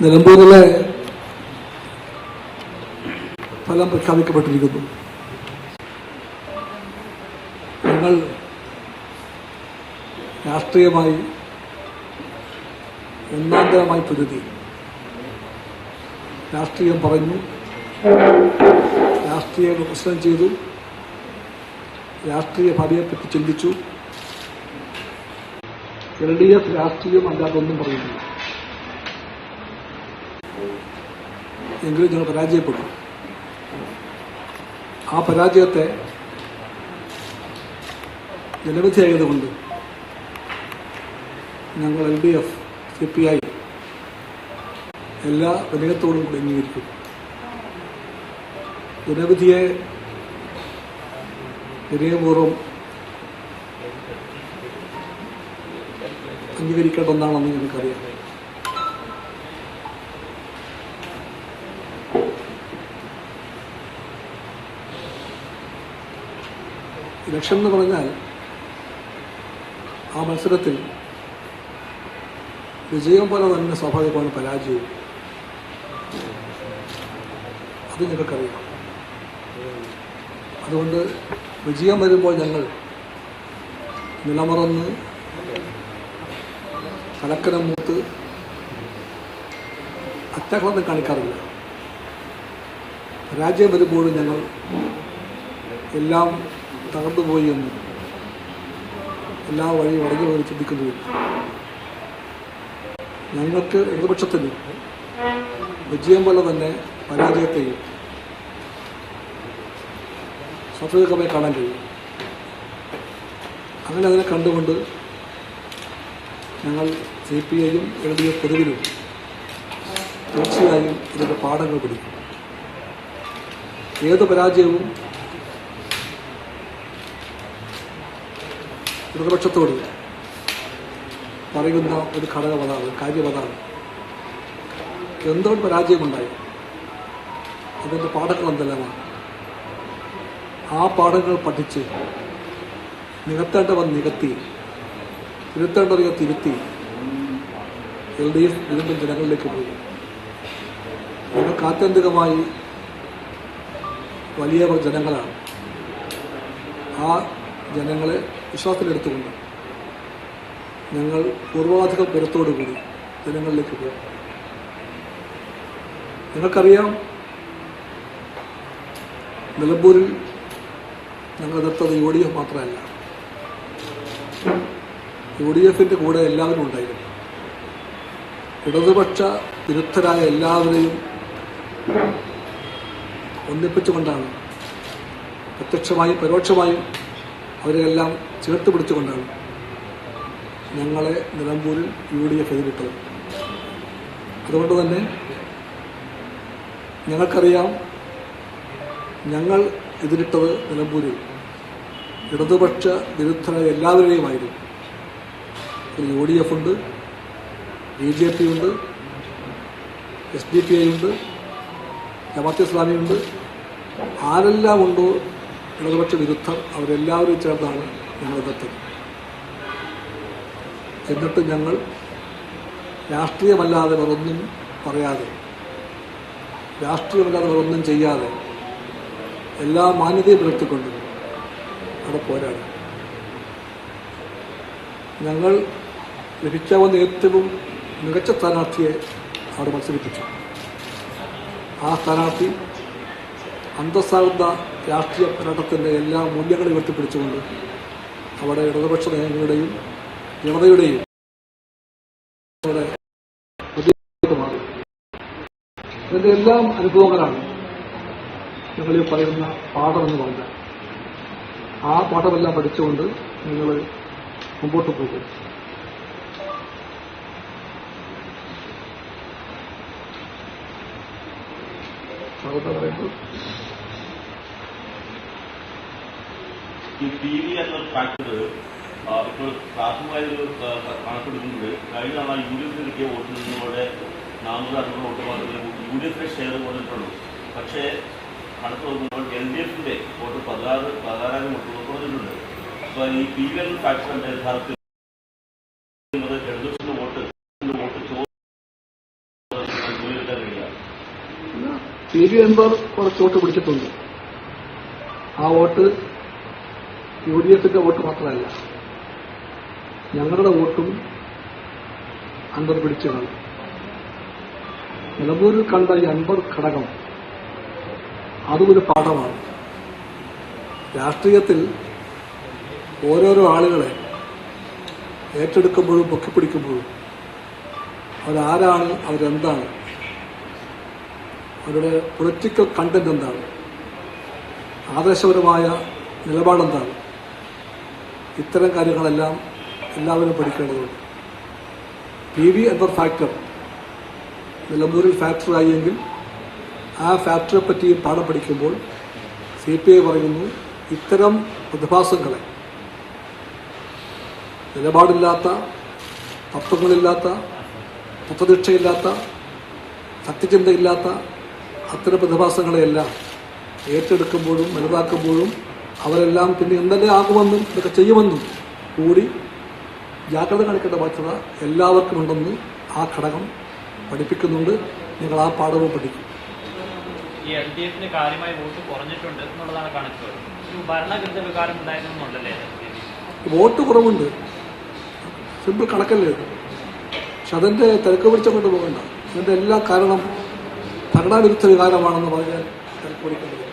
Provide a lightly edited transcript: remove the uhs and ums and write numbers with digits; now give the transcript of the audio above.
നിലമ്പൂരിലെ ഫലം പ്രഖ്യാപിക്കപ്പെട്ടിരിക്കുന്നു. ഞങ്ങൾ രാഷ്ട്രീയമായി ഒന്നാന്തരമായി പൊരുതി രാഷ്ട്രീയം പറഞ്ഞു, രാഷ്ട്രീയ വിമർശനം ചെയ്തു, രാഷ്ട്രീയ ഭാവിയെപ്പറ്റി ചിന്തിച്ചു. LDF രാഷ്ട്രീയം അല്ലാതൊന്നും പറയുന്നില്ല. എങ്കിലും ഞങ്ങൾ പരാജയപ്പെട്ടു. ആ പരാജയത്തെ ജനവിധിയായതുകൊണ്ട് ഞങ്ങൾ LDF CPI എല്ലാ വിനയത്തോടും കൂടി അംഗീകരിക്കും. ജനവിധിയെ വിനയപൂർവ്വം അംഗീകരിക്കേണ്ട ഒന്നാണെന്ന് ഞങ്ങൾക്കറിയാം. ഇലക്ഷൻ എന്ന് പറഞ്ഞാൽ ആ മത്സരത്തിൽ വിജയം പോലെ തന്നെ സ്വാഭാവികമാണ് പരാജയവും. അത് ഞങ്ങൾക്കറിയാം. അതുകൊണ്ട് വിജയം വരുമ്പോൾ ഞങ്ങൾ നിലമറന്ന് കലക്കനം മൂത്ത് അത്യാഹ്ലാദം കാണിക്കാറില്ല. പരാജയം വരുമ്പോഴും ഞങ്ങൾ എല്ലാം തകർന്നുപോയി എന്ന് എല്ലാ വഴിയും അടഞ്ഞു പോയി ചിന്തിക്കുന്നുമില്ല. ഞങ്ങൾക്ക് ഇടതുപക്ഷത്തിന് വിജയം പോലെ തന്നെ പരാജയത്തെയും സ്വാഭാവികമായി കാണാൻ കഴിയും. അങ്ങനെ അതിനെ കണ്ടുകൊണ്ട് ഞങ്ങൾ CPIയും LDF പൊതുവിലും തീർച്ചയായും ഇതിൻ്റെ പാഠങ്ങൾ പഠിക്കും. ഏത് പരാജയവും ഇടതുപക്ഷത്തോട് പറയുന്ന ഒരു ഘടകമതാണ്, കാര്യമതാണ്. എന്തുകൊണ്ട് പരാജയമുണ്ടായി, അതിൻ്റെ പാഠങ്ങൾ എന്തെല്ലാമാണ്. ആ പാഠങ്ങൾ പഠിച്ച് നികത്തേണ്ടവൻ നികത്തി, തിരുത്തേണ്ടവരെ തിരുത്തി LDF വീണ്ടും ജനങ്ങളിലേക്ക് പോയി. ഞങ്ങൾക്ക് ആത്യന്തികമായി വലിയ ജനങ്ങളാണ്. ആ ജനങ്ങളെ വിശ്വാസത്തിലെടുത്തുകൊണ്ട് ഞങ്ങൾ പൂർവാധികം കരുത്തോടുകൂടി ജനങ്ങളിലേക്ക് പോകും. നിങ്ങൾക്കറിയാം, നിലമ്പൂരിൽ ഞങ്ങൾ എതിർത്തത് UDF മാത്രമല്ല, UDFിൻ്റെ കൂടെ എല്ലാവരും ഉണ്ടായിരുന്നു. ഇടതുപക്ഷ വിരുദ്ധരായ എല്ലാവരെയും ഒന്നിപ്പിച്ചുകൊണ്ടാണ്, പ്രത്യക്ഷമായും പരോക്ഷമായും അവരെല്ലാം ചേർത്ത് പിടിച്ചുകൊണ്ടാണ് ഞങ്ങളെ നിലമ്പൂരിൽ UDF എതിരിട്ടത്. അതുകൊണ്ട് തന്നെ ഞങ്ങൾക്കറിയാം, ഞങ്ങൾ എതിരിട്ടത് നിലമ്പൂരിൽ ഇടതുപക്ഷ വിരുദ്ധരായ എല്ലാവരെയുമായിരുന്നു. UDF ഉണ്ട്, BJP ഉണ്ട്, SDPI ഉണ്ട്, ജമാഅത്തെ ഇസ്ലാമി ഉണ്ട്. ആരെല്ലാം ഉണ്ടോ ഇടതുപക്ഷ വിരുദ്ധർ, അവരെല്ലാവരും ചേർന്നാണ് ഞങ്ങൾ എതിർത്തത്. എന്നിട്ട് ഞങ്ങൾ രാഷ്ട്രീയമല്ലാതെ വേറൊന്നും പറയാതെ, രാഷ്ട്രീയമല്ലാതെ വേറൊന്നും ചെയ്യാതെ എല്ലാ മാന്യതയും പുലർത്തിക്കൊണ്ട് അവിടെ പോരാടി. ഞങ്ങൾ ലഭിക്കാവുന്ന ഏറ്റവും മികച്ച സ്ഥാനാർത്ഥിയെ അവിടെ മത്സരിപ്പിച്ചു. ആ സ്ഥാനാർത്ഥി അന്തസ്സാകുന്ന രാഷ്ട്രീയ പോരാട്ടത്തിൻ്റെ എല്ലാ മൂല്യങ്ങളും ഉയർത്തിപ്പിടിച്ചുകൊണ്ട് അവിടെ ഇടതുപക്ഷ നയങ്ങളുടെയും ജനതയുടെയും മാറി. ഇതിൻ്റെ എല്ലാം അനുഭവങ്ങളാണ് ഞങ്ങളീ പറയുന്ന പാഠമെന്ന് പറഞ്ഞാൽ. ആ പാഠമെല്ലാം പഠിച്ചുകൊണ്ട് നിങ്ങൾ മുമ്പോട്ട് പോകും. ഈ TV എന്നൊരു ഫാക്ടർ ഇപ്പോൾ പ്രാഥമികമായൊരു കണക്കെടുക്കുമ്പോൾ കഴിഞ്ഞ തവണ UDF കിട്ടിയ വോട്ടിൽ നിന്നുകൂടെ 400-500 വോട്ട് മാത്രമേ UDF ഷെയർ കുറഞ്ഞിട്ടുള്ളൂ. പക്ഷേ കണക്ക് നോക്കുമ്പോൾ LDFിൻ്റെ വോട്ട് 16,000 വോട്ട് കുറഞ്ഞിട്ടുണ്ട്. അപ്പോൾ ഈ TV എന്ന ഫാക്ടറിൻ്റെ യഥാർത്ഥത്തിൽ ഇടതുപക്ഷ വോട്ട് PV അൻവർ കുറച്ച് വോട്ട് പിടിച്ചിട്ടുണ്ട്. ആ വോട്ട് UDFന്റെ വോട്ട് മാത്രമല്ല, ഞങ്ങളുടെ വോട്ടും അൻവർ പിടിച്ചതാണ്. നിലമ്പൂരിൽ കണ്ട ഈ അൻവർ ഘടകം അതും ഒരു പാഠമാണ്. രാഷ്ട്രീയത്തിൽ ഓരോരോ ആളുകളെ ഏറ്റെടുക്കുമ്പോഴും പൊക്കിപ്പിടിക്കുമ്പോഴും അവരാരാണ്, അവരെന്താണ്, അവരുടെ പൊളിറ്റിക്കൽ കണ്ടന്റ് എന്താണ്, ആദർശപരമായ നിലപാടെന്താണ്, ഇത്തരം കാര്യങ്ങളെല്ലാം എല്ലാവരും പഠിക്കേണ്ടതുണ്ട്. PV അൻവർ ഫാക്ടർ നിലമ്പൂരിൽ ഫാക്ടറായി എങ്കിൽ ആ ഫാക്ടറിയെ പറ്റി പാഠം പഠിക്കുമ്പോൾ CPI പറയുന്നു, ഇത്തരം പ്രതിഭാസങ്ങളെ, നിലപാടില്ലാത്ത, തത്വങ്ങളില്ലാത്ത, തത്വദീക്ഷയില്ലാത്ത, സത്യചിന്തയില്ലാത്ത അത്തരം പ്രതിഭാസങ്ങളെയെല്ലാം ഏറ്റെടുക്കുമ്പോഴും വലുതാക്കുമ്പോഴും അവരെല്ലാം പിന്നെ എന്തെല്ലാം ആകുമെന്നും ഇതൊക്കെ ചെയ്യുമെന്നും കൂടി ജാഗ്രത കാണിക്കേണ്ട ബാധ്യത എല്ലാവർക്കും ഉണ്ടെന്ന് ആ ഘടകം പഠിപ്പിക്കുന്നുണ്ട്. നിങ്ങൾ ആ പാഠവും പഠിക്കും. ഈ LDFന് കാര്യമായി വോട്ട് കുറഞ്ഞിട്ടുണ്ട് എന്നുള്ളതാണ് കണക്ക്. ഒരു ഭരണകൃത വികാരം ഉണ്ടായിരുന്നുണ്ടല്ലേ? വോട്ട് കുറവുണ്ട്, സിമ്പിൾ കണക്കല്ലേ ഇത്. പക്ഷെ അതിന്റെ തിരക്ക് പിടിച്ച കൊണ്ട് പോകണ്ട. അതിന്റെ എല്ലാ കാരണം ഭരണവിരുദ്ധ വികാരമാണെന്ന് പറഞ്ഞാൽ തിരക്ക് പിടിക്കേണ്ടത്.